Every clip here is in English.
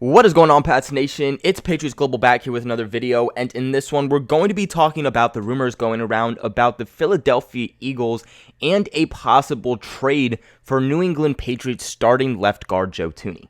What is going on, Pats Nation? It's Patriots Global back here with another video, and in this one, we're going to be talking about the rumors going around about the Philadelphia Eagles and a possible trade for New England Patriots starting left guard Joe Thuney.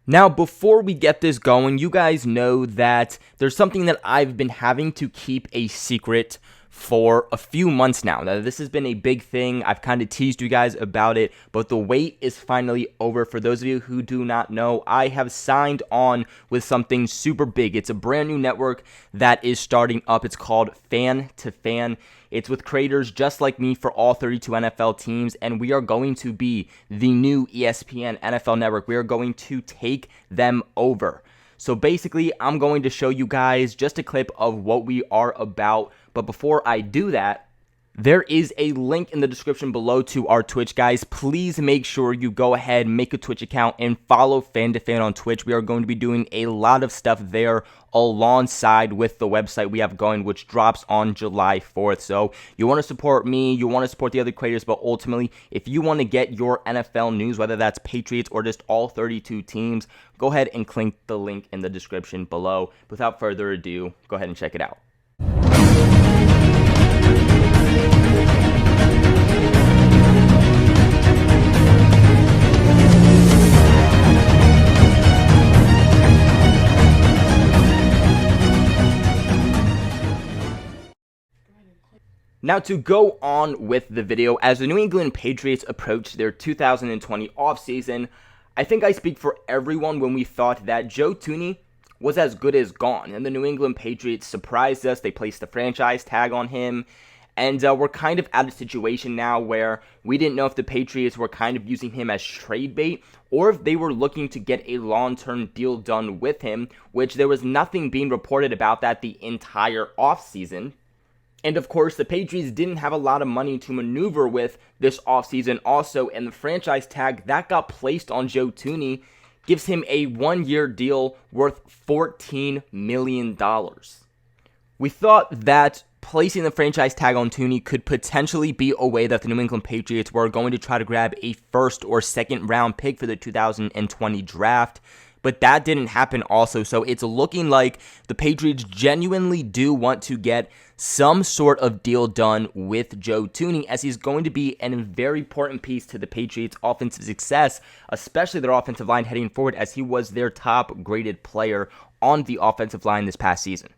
Now, before we get this going, you guys know that there's something that I've been having to keep a secret for a few months now. Now, this has been a big thing. I've kind of teased you guys about it, but the wait is finally over. For those of you who do not know, I have signed on with something super big. It's a brand new network that is starting up. It's called Fan to Fan. It's with creators just like me for all 32 NFL teams, and we are going to be the new ESPN NFL network. We are going to take them over. So basically, I'm going to show you guys just a clip of what we are about. But before I do that, there is a link in the description below to our Twitch, guys. Please make sure you go ahead, make a Twitch account, and follow Fan to Fan on Twitch. We are going to be doing a lot of stuff there alongside with the website we have going, which drops on July 4th. So you want to support me, you want to support the other creators, but ultimately, if you want to get your NFL news, whether that's Patriots or just all 32 teams, go ahead and click the link in the description below. Without further ado, go ahead and check it out. Now, to go on with the video, as the New England Patriots approach their 2020 offseason, I think I speak for everyone when we thought that Joe Thuney was as good as gone. And the New England Patriots surprised us. They placed the franchise tag on him. And we're kind of at a situation now where we didn't know if the Patriots were kind of using him as trade bait or if they were looking to get a long-term deal done with him, which there was nothing being reported about that the entire offseason. And of course, the Patriots didn't have a lot of money to maneuver with this offseason also, and the franchise tag that got placed on Joe Thuney gives him a one-year deal worth $14 million. We thought that placing the franchise tag on Thuney could potentially be a way that the New England Patriots were going to try to grab a first or second round pick for the 2020 draft. But that didn't happen also, so it's looking like the Patriots genuinely do want to get some sort of deal done with Joe Thuney, as he's going to be a very important piece to the Patriots' offensive success, especially their offensive line heading forward, as he was their top graded player on the offensive line this past season.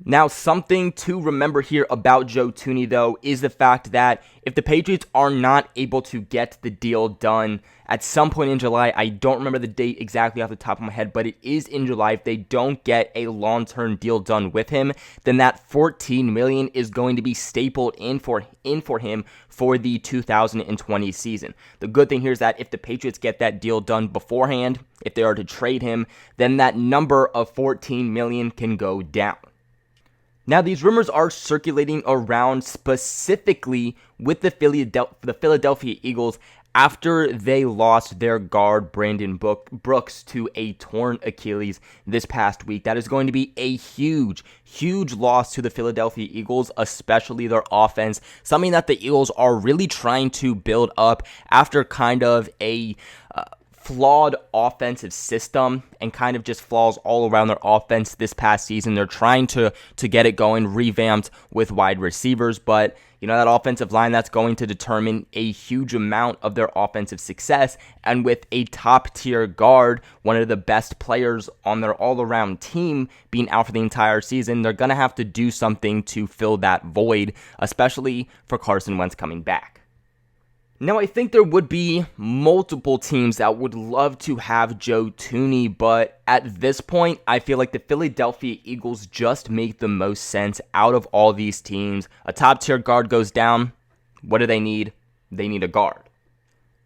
Now, something to remember here about Joe Thuney, though, is the fact that if the Patriots are not able to get the deal done at some point in July, I don't remember the date exactly off the top of my head, but it is in July. If they don't get a long-term deal done with him, then that $14 million is going to be stapled in for him for the 2020 season. The good thing here is that if the Patriots get that deal done beforehand, if they are to trade him, then that number of $14 million can go down. Now, these rumors are circulating around specifically with the Philadelphia Eagles after they lost their guard Brandon Brooks to a torn Achilles this past week. That is going to be a huge, huge loss to the Philadelphia Eagles, especially their offense, something that the Eagles are really trying to build up after kind of a flawed offensive system and kind of just flaws all around their offense this past season. They're trying to get it going, revamped with wide receivers, but that offensive line, that's going to determine a huge amount of their offensive success. And with a top-tier guard, one of the best players on their all-around team being out for the entire season, they're going to have to do something to fill that void, especially for Carson Wentz coming back. Now, I think there would be multiple teams that would love to have Joe Thuney, but at this point, I feel like the Philadelphia Eagles just make the most sense out of all these teams. A top-tier guard goes down. What do they need? They need a guard.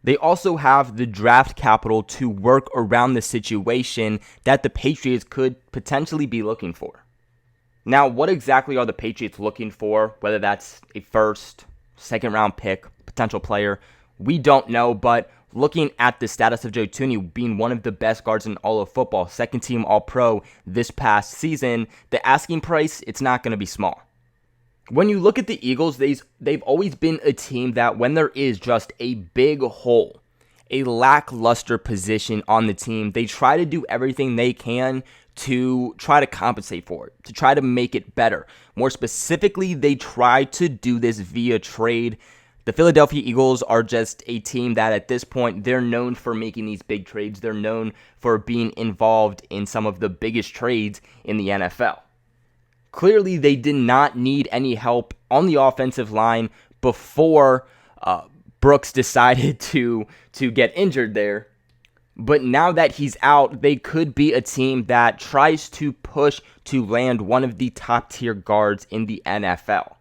They also have the draft capital to work around the situation that the Patriots could potentially be looking for. Now, what exactly are the Patriots looking for? Whether that's a first, second-round pick, potential player, we don't know, but looking at the status of Joe Thuney being one of the best guards in all of football, second team All-Pro this past season, the asking price, it's not going to be small. When you look at the Eagles, they've always been a team that when there is just a big hole a lackluster position on the team. They try to do everything they can to try to compensate for it, to try to make it better. More specifically, they try to do this via trade. The Philadelphia Eagles are just a team that at this point, they're known for making these big trades. They're known for being involved in some of the biggest trades in the NFL. Clearly, they did not need any help on the offensive line before Brooks decided to get injured there. But now that he's out, they could be a team that tries to push to land one of the top tier guards in the NFL.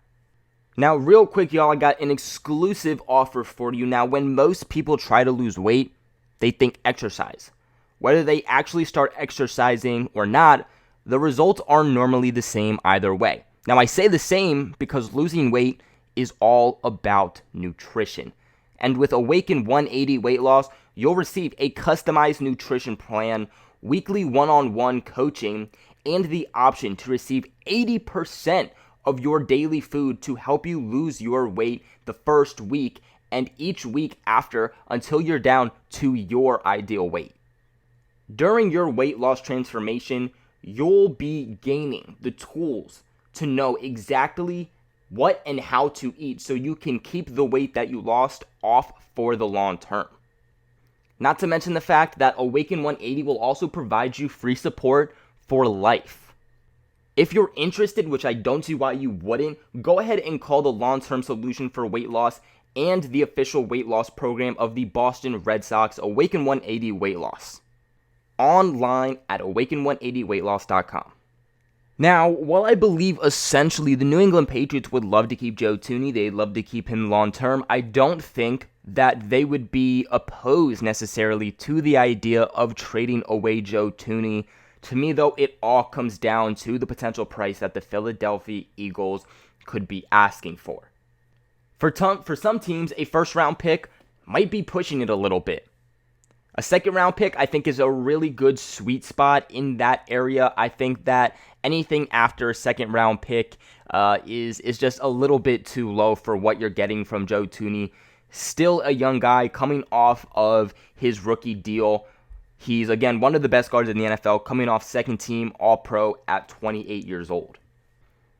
Now, real quick, y'all, I got an exclusive offer for you. Now, when most people try to lose weight, they think exercise. Whether they actually start exercising or not, the results are normally the same either way. Now, I say the same because losing weight is all about nutrition. And with Awaken 180 Weight Loss, you'll receive a customized nutrition plan, weekly one-on-one coaching, and the option to receive 80% of your daily food to help you lose your weight the first week and each week after until you're down to your ideal weight. During your weight loss transformation, you'll be gaining the tools to know exactly what and how to eat so you can keep the weight that you lost off for the long term. Not to mention the fact that Awaken 180 will also provide you free support for life. If you're interested, which I don't see why you wouldn't, go ahead and call the long-term solution for weight loss and the official weight loss program of the Boston Red Sox, Awaken 180 Weight Loss. Online at awaken180weightloss.com. Now, while I believe essentially the New England Patriots would love to keep Joe Thuney, they'd love to keep him long term, I don't think that they would be opposed necessarily to the idea of trading away Joe Thuney. To me, though, it all comes down to the potential price that the Philadelphia Eagles could be asking for. For some teams, a first-round pick might be pushing it a little bit. A second-round pick, I think, is a really good sweet spot in that area. I think that anything after a second-round pick is just a little bit too low for what you're getting from Joe Thuney. Still a young guy coming off of his rookie deal. He's, again, one of the best guards in the NFL, coming off second-team All-Pro at 28 years old.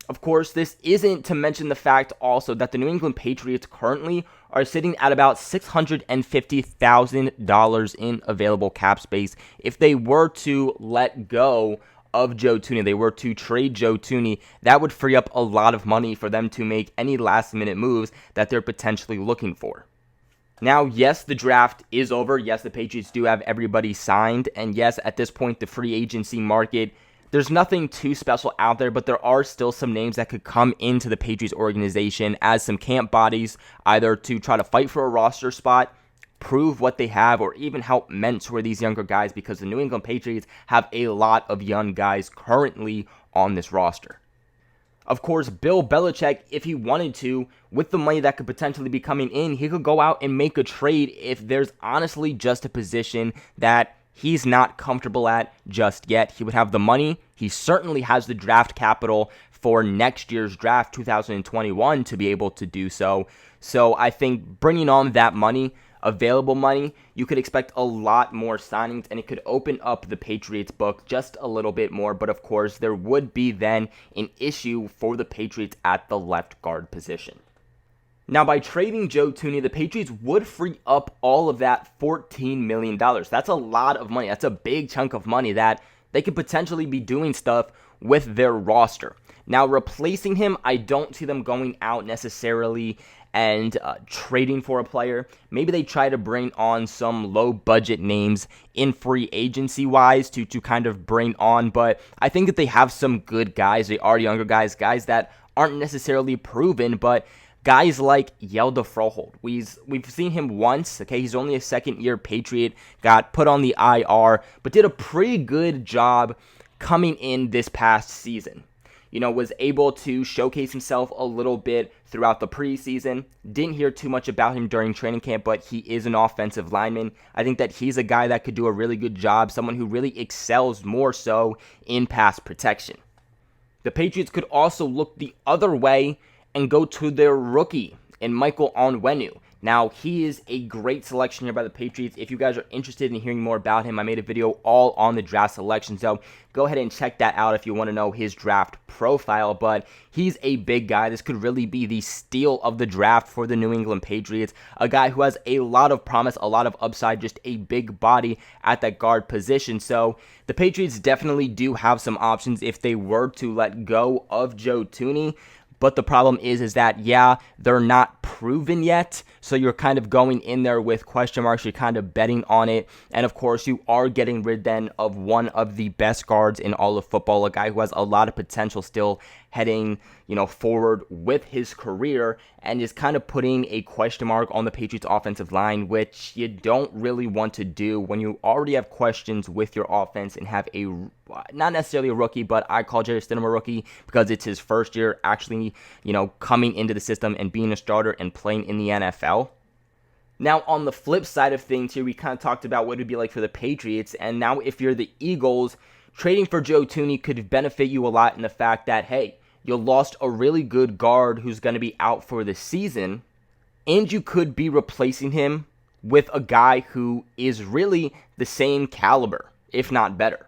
Of course, this isn't to mention the fact also that the New England Patriots currently are sitting at about $650,000 in available cap space. If they were to let go of Joe Thuney, they were to trade Joe Thuney, that would free up a lot of money for them to make any last-minute moves that they're potentially looking for. Now, yes, the draft is over. Yes, the Patriots do have everybody signed. And yes, at this point, the free agency market, there's nothing too special out there, but there are still some names that could come into the Patriots organization as some camp bodies, either to try to fight for a roster spot, prove what they have, or even help mentor these younger guys, because the New England Patriots have a lot of young guys currently on this roster. Of course, Bill Belichick, if he wanted to, with the money that could potentially be coming in, he could go out and make a trade if there's honestly just a position that he's not comfortable at just yet. He would have the money. He certainly has the draft capital for next year's draft, 2021, to be able to do so. So I think bringing on that money, available money, you could expect a lot more signings, and it could open up the Patriots book just a little bit more. But of course, there would be then an issue for the Patriots at the left guard position. Now, by trading Joe Thuney, the Patriots would free up all of that $14 million. That's a lot of money. That's a big chunk of money that they could potentially be doing stuff with their roster. Now, replacing him, I don't see them going out necessarily and trading for a player. Maybe they try to bring on some low-budget names in free agency-wise to kind of bring on, but I think that they have some good guys. They are younger guys that aren't necessarily proven, but guys like Yelda Froholt. We've seen him once, okay? He's only a second-year Patriot, got put on the IR, but did a pretty good job coming in this past season. You know, was able to showcase himself a little bit throughout the preseason. Didn't hear too much about him during training camp, but he is an offensive lineman. I think that he's a guy that could do a really good job, someone who really excels more so in pass protection. The Patriots could also look the other way and go to their rookie in Michael Onwenu. Now, he is a great selection here by the Patriots. If you guys are interested in hearing more about him, I made a video all on the draft selection, so go ahead and check that out if you want to know his draft profile. But he's a big guy. This could really be the steal of the draft for the New England Patriots. A guy who has a lot of promise, a lot of upside, just a big body at that guard position. So the Patriots definitely do have some options if they were to let go of Joe Thuney. But the problem is that, yeah, they're not proven yet. So you're kind of going in there with question marks. You're kind of betting on it. And, of course, you are getting rid then of one of the best guards in all of football, a guy who has a lot of potential still heading, forward with his career, and is kind of putting a question mark on the Patriots offensive line, which you don't really want to do when you already have questions with your offense and have a, not necessarily a rookie, but I call Jerry Stidham a rookie because it's his first year actually, coming into the system and being a starter and playing in the NFL. Now, on the flip side of things here, we kind of talked about what it would be like for the Patriots, and now if you're the Eagles, trading for Joe Thuney could benefit you a lot in the fact that, hey, you lost a really good guard who's going to be out for the season, and you could be replacing him with a guy who is really the same caliber, if not better.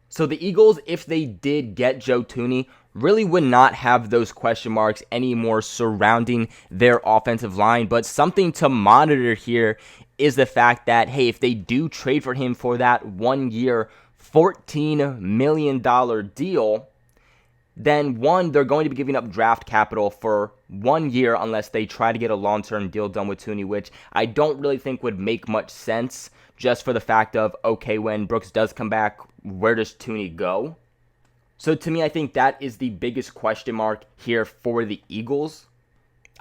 So the Eagles, if they did get Joe Thuney, really would not have those question marks anymore surrounding their offensive line. But something to monitor here is the fact that, hey, if they do trade for him for that 1 year, $14 million deal, then one, they're going to be giving up draft capital for 1 year unless they try to get a long-term deal done with Thuney, which I don't really think would make much sense just for the fact of, okay, when Brooks does come back, where does Thuney go? So to me, I think that is the biggest question mark here for the Eagles.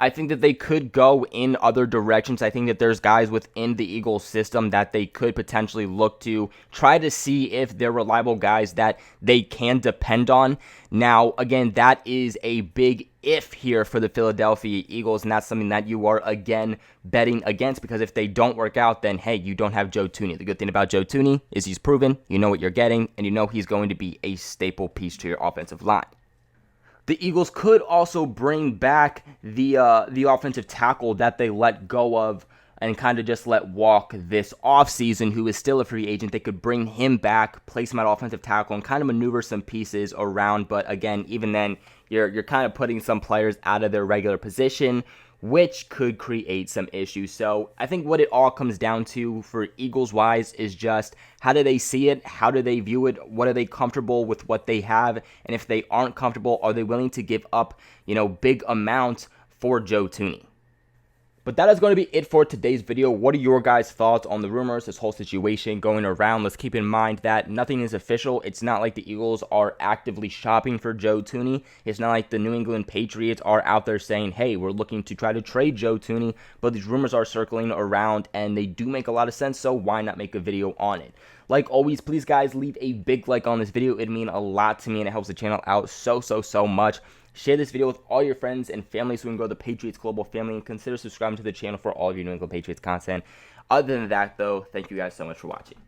I think that they could go in other directions. I think that there's guys within the Eagles system that they could potentially look to try to see if they're reliable guys that they can depend on. Now, again, that is a big if here for the Philadelphia Eagles, and that's something that you are, again, betting against, because if they don't work out, then, hey, you don't have Joe Thuney. The good thing about Joe Thuney is he's proven, you know what you're getting, and you know he's going to be a staple piece to your offensive line. The Eagles could also bring back the offensive tackle that they let go of and kind of just let walk this offseason, who is still a free agent. They could bring him back, place him at offensive tackle, and kind of maneuver some pieces around. But again, even then, you're kind of putting some players out of their regular position, which could create some issues. So I think what it all comes down to for Eagles-wise is just how do they see it? How do they view it? What are they comfortable with what they have? And if they aren't comfortable, are they willing to give up, big amounts for Joe Thuney? But that is going to be it for today's video. What are your guys' thoughts on the rumors, this whole situation going around? Let's keep in mind that nothing is official. It's not like the Eagles are actively shopping for Joe Thuney. It's not like the New England Patriots are out there saying, hey, we're looking to try to trade Joe Thuney. But these rumors are circling around, and they do make a lot of sense, so why not make a video on it? Like always, please, guys, leave a big like on this video. It'd mean a lot to me, and it helps the channel out so much. Share this video with all your friends and family so we can grow the Patriots Global family, and consider subscribing to the channel for all of your New England Patriots content. Other than that, though, thank you guys so much for watching.